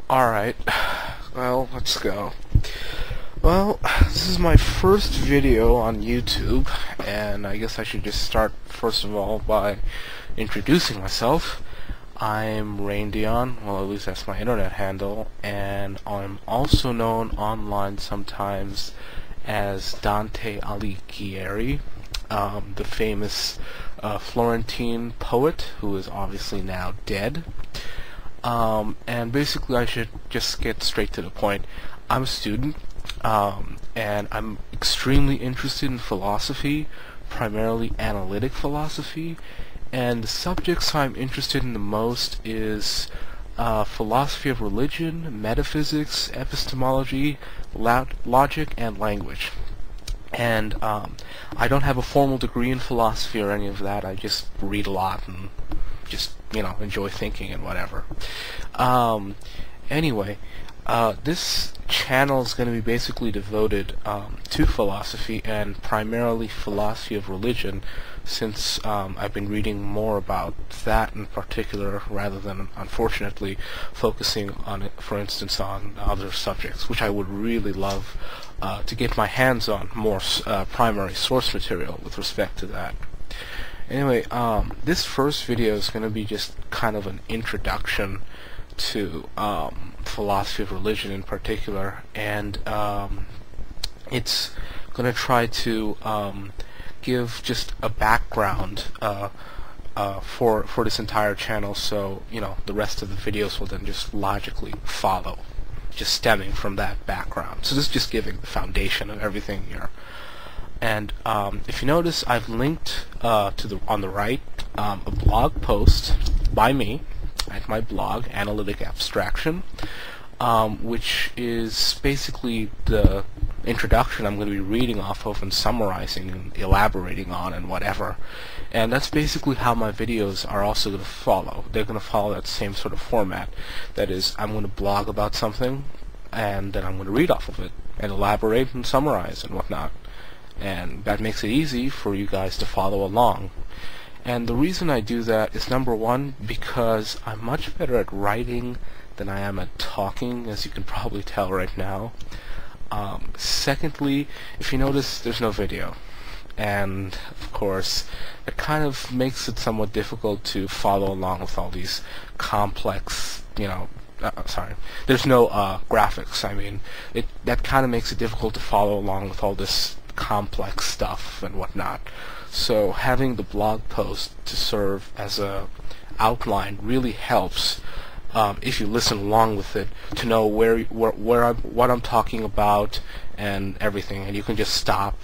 Alright, well, let's go. Well, this is my first video on YouTube, and I guess I should just start first of all by introducing myself. I'm Rayndeon, well, at least that's my internet handle, and I'm also known online sometimes as Dante Alighieri, the famous Florentine poet who is obviously now dead. And basically I should just get straight to the point. I'm a student, and I'm extremely interested in philosophy, primarily analytic philosophy, and the subjects I'm interested in the most is philosophy of religion, metaphysics, epistemology, logic, and language. And I don't have a formal degree in philosophy or any of that. I just read a lot and just, enjoy thinking and whatever. Anyway, this channel is going to be basically devoted to philosophy and primarily philosophy of religion, since I've been reading more about that in particular rather than, unfortunately, focusing on it, for instance, on other subjects, which I would really love to get my hands on more primary source material with respect to that. Anyway, this first video is going to be just kind of an introduction to philosophy of religion in particular, and it's going to try to give just a background for this entire channel, so the rest of the videos will then just logically follow, just stemming from that background. So this is just giving the foundation of everything here. And if you notice, I've linked on the right a blog post by me at my blog, Analytic Abstraction, which is basically the introduction I'm going to be reading off of and summarizing and elaborating on and whatever. And that's basically how my videos are also going to follow. They're going to follow that same sort of format. That is, I'm going to blog about something, and then I'm going to read off of it and elaborate and summarize and whatnot. And that makes it easy for you guys to follow along. And the reason I do that is, number one, because I'm much better at writing than I am at talking, as you can probably tell right now. Secondly, if you notice, there's no video. And, of course, it kind of makes it somewhat difficult to follow along with all these complex, there's no graphics. I mean, that kind of makes it difficult to follow along with all this complex stuff and whatnot. So having the blog post to serve as a outline really helps, if you listen along with it, to know what I'm talking about and everything. And you can just stop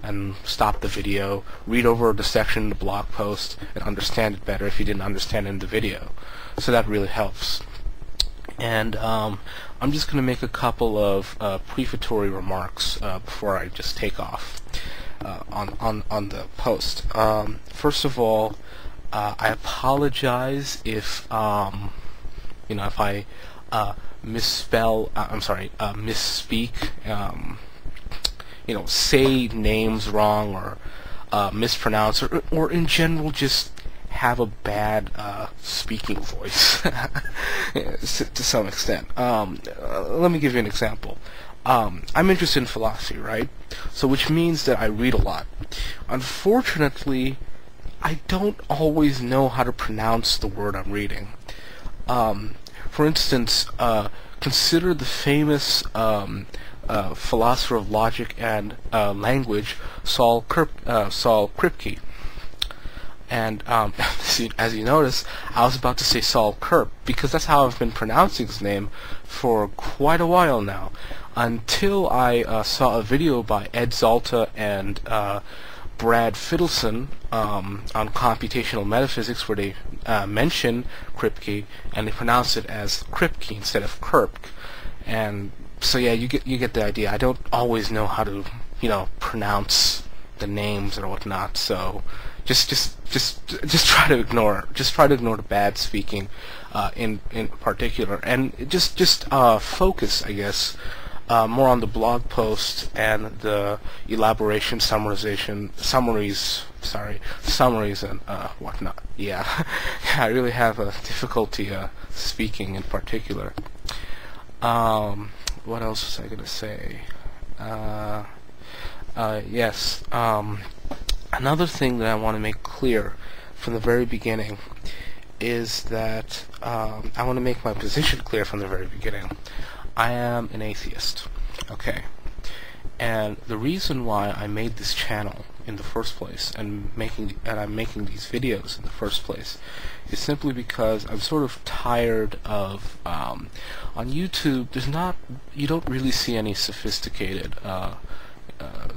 the video, read over the section in the blog post, and understand it better if you didn't understand it in the video. So that really helps. And I'm just going to make a couple of prefatory remarks before I just take off on the post. First of all, I apologize if if I misspeak, say names wrong or mispronounce, or in general just have a bad speaking voice to some extent. Let me give you an example. I'm interested in philosophy, right? So which means that I read a lot. Unfortunately, I don't always know how to pronounce the word I'm reading. For instance, consider the famous philosopher of logic and language, Saul Kripke. And as you notice, I was about to say Saul Kurp, because that's how I've been pronouncing his name for quite a while now, until I saw a video by Ed Zalta and Brad Fiddleson on computational metaphysics, where they mention Kripke and they pronounce it as Kripke instead of Kurp. And so yeah, you get the idea. I don't always know how to pronounce the names or whatnot, so just try to ignore the bad speaking in particular, and just focus, I guess, more on the blog post and the elaboration, summaries and whatnot. Yeah, I really have a difficulty speaking in particular. What else was I gonna say? Yes. Another thing that I want to make clear from the very beginning is that I want to make my position clear from the very beginning. I am an atheist. Okay. And the reason why I made this channel in the first place and I'm making these videos in the first place is simply because I'm sort of tired of on YouTube you don't really see any sophisticated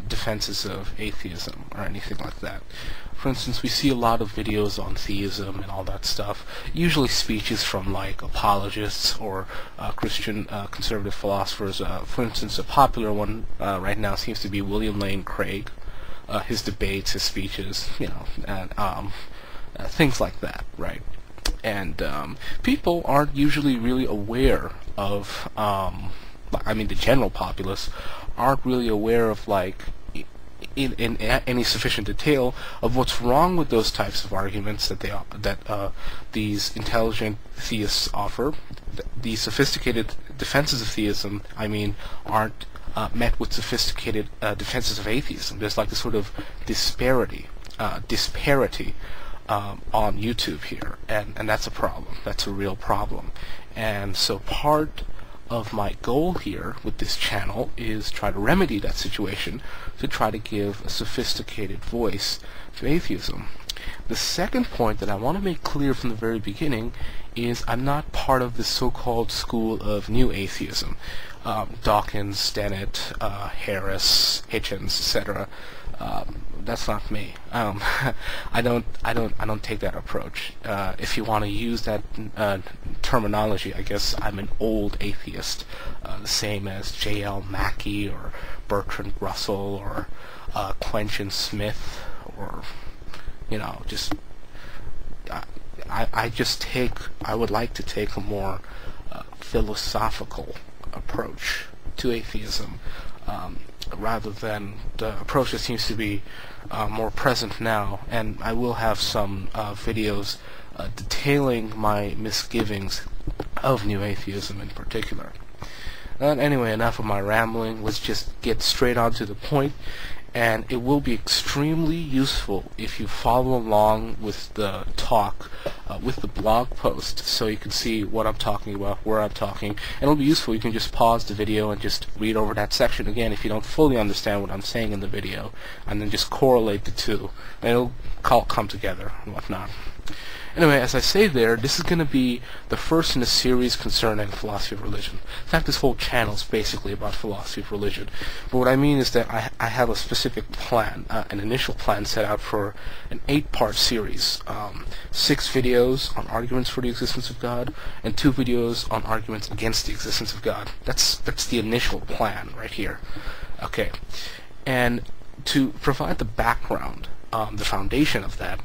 defenses of atheism or anything like that. For instance, we see a lot of videos on theism and all that stuff, usually speeches from like apologists or Christian conservative philosophers. For instance, a popular one right now seems to be William Lane Craig. His debates, his speeches, and things like that, right? And people aren't usually really aware of, the general populace aren't really aware of, like, in any sufficient detail of what's wrong with those types of arguments that these intelligent theists offer. The sophisticated defenses of theism, aren't met with sophisticated defenses of atheism. There's like this sort of disparity on YouTube here, and that's a problem. That's a real problem. And so part of my goal here with this channel is try to remedy that situation, to try to give a sophisticated voice to atheism. The second point that I want to make clear from the very beginning is I'm not part of the so-called school of new atheism. Dawkins, Dennett, Harris, Hitchens, etc. That's not me. I don't take that approach. If you want to use that terminology, I guess I'm an old atheist, the same as J.L. Mackie or Bertrand Russell or Quentin Smith, or I would like to take a more philosophical approach to atheism, rather than the approach that seems to be more present now. And I will have some videos detailing my misgivings of new atheism in particular. Anyway, enough of my rambling. Let's just get straight on to the point. And it will be extremely useful if you follow along with the talk, with the blog post, so you can see what I'm talking about, where I'm talking. And it'll be useful. You can just pause the video and just read over that section again if you don't fully understand what I'm saying in the video, and then just correlate the two, and it'll come together and whatnot. Anyway, as I say there, this is going to be the first in a series concerning philosophy of religion. In fact, this whole channel is basically about philosophy of religion. But what I mean is that I have a specific plan, an initial plan set out for an 8-part series. 6 videos on arguments for the existence of God, and 2 videos on arguments against the existence of God. That's the initial plan right here. Okay. And to provide the background, the foundation of that,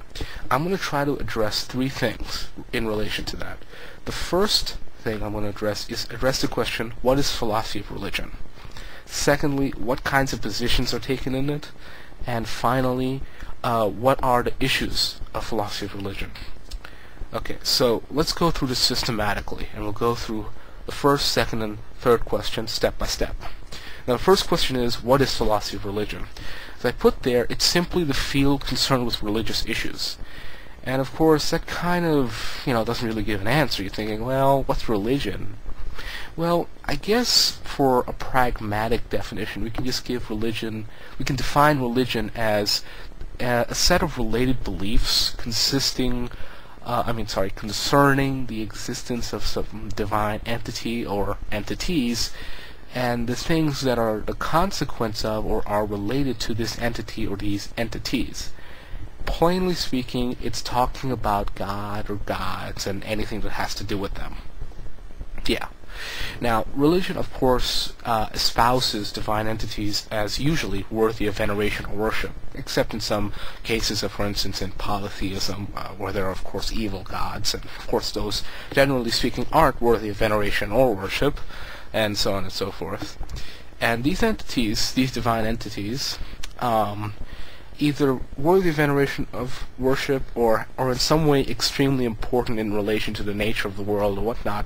I'm going to try to address 3 things in relation to that. The first thing I'm going to address is the question, what is philosophy of religion? Secondly, what kinds of positions are taken in it? And finally, what are the issues of philosophy of religion? Okay, so let's go through this systematically, and we'll go through the first, second, and third question step by step. Now, the first question is, what is philosophy of religion? As I put there, it's simply the field concerned with religious issues. And of course, that kind of, doesn't really give an answer. You're thinking, well, what's religion? Well, I guess for a pragmatic definition, we can just give religion, we can define religion as a set of related beliefs concerning the existence of some divine entity or entities, and the things that are the consequence of or are related to this entity or these entities. Plainly speaking, it's talking about God or gods and anything that has to do with them. Yeah. Now, religion, of course, espouses divine entities as usually worthy of veneration or worship, except in some cases of, for instance, in polytheism, where there are, of course, evil gods, and, of course, those, generally speaking, aren't worthy of veneration or worship, and so on and so forth. And these entities, these divine entities, either worthy of veneration of worship or in some way extremely important in relation to the nature of the world or whatnot,